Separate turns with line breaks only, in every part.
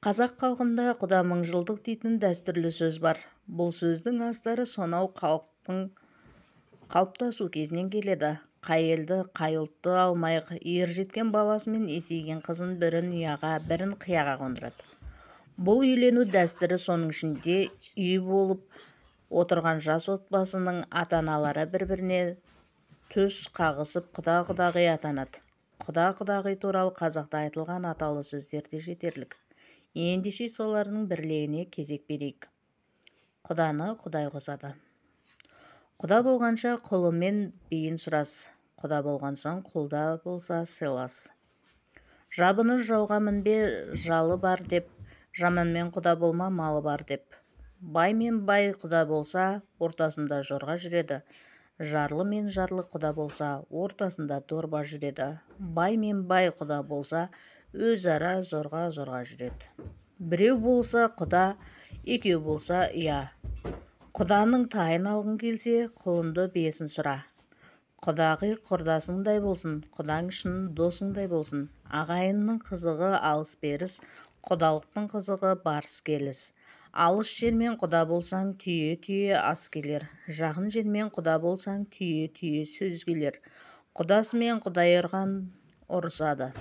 Қазақ халқында құда мыңжылдық дейтін дәстүрлі сөз бар. Бұл сөздің астары сонау халықтың қалыптасу кезінен келеді. Қай елді, қай ұлтты алмайық, ержеткен баласы мен есейген қызын бірін ұяға, бірін қияға қондырады. Бұл үйлену дәстүрі соның ішінде үй болып отырған жас отбасының ата-аналары бір-біріне төс қағысып құда-құдағи атанады. Құда-құдағи туралы қазақта айтылған аталы сөздер де жетерлік. Ендеше солардың бірлігіне кезек берейік. Құданы Құдай қосады. Құда болғанша құлымен бейін сұрас. Құда болған соң құлда болса сыйлас. Жабыны жауға мінбе, жалы бар деп, жаманмен құда болма, малы бар деп. Бай мен бай құда болса, ортасында жорға жүреді. Жарлы мен жарлы құда болса, ортасында дорба жүреді. Бай мен бай құда болса, өзара зорға жүреді. Біреу болса құда, екеу болса ұя. Құданың тайын алғың келсе, құлынды бесін сұра. Құдағи құрдасыңдай болсын, құдаң шын досыңдай болсын. Ағайынның қызығы алыс-беріс, құдалықтың қызығы барыс-келіс. Алыс жермен құда болсаң, түйе-түйе ас келер. Жақын жермен құда болсаң, түйе-түйе сөз келер. Құдасымен құдайырған ұрысады.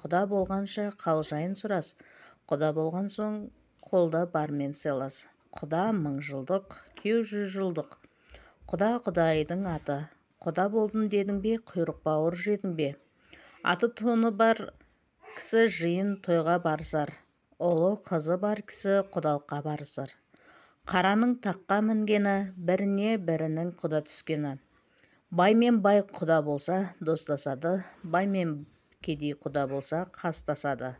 Құда болғанша қалжайын сұрас. Құда болған соң қолда бармен сыйлас. Құда мыңжылдық, күйеу 100 жылдық. Құда Құдайдың аты. Құда болдым дедің бе, құйрық бауыр жедің бе? Аты тоны бар кісі жиын тойға барысар. Ұлы қызы бар кісі құдалыққа барысар. Қараның таққа мінгені, біріне бірінің құда түскені. Бай мен бай құда болса достасады, бай мен кедей құда болса қастасады.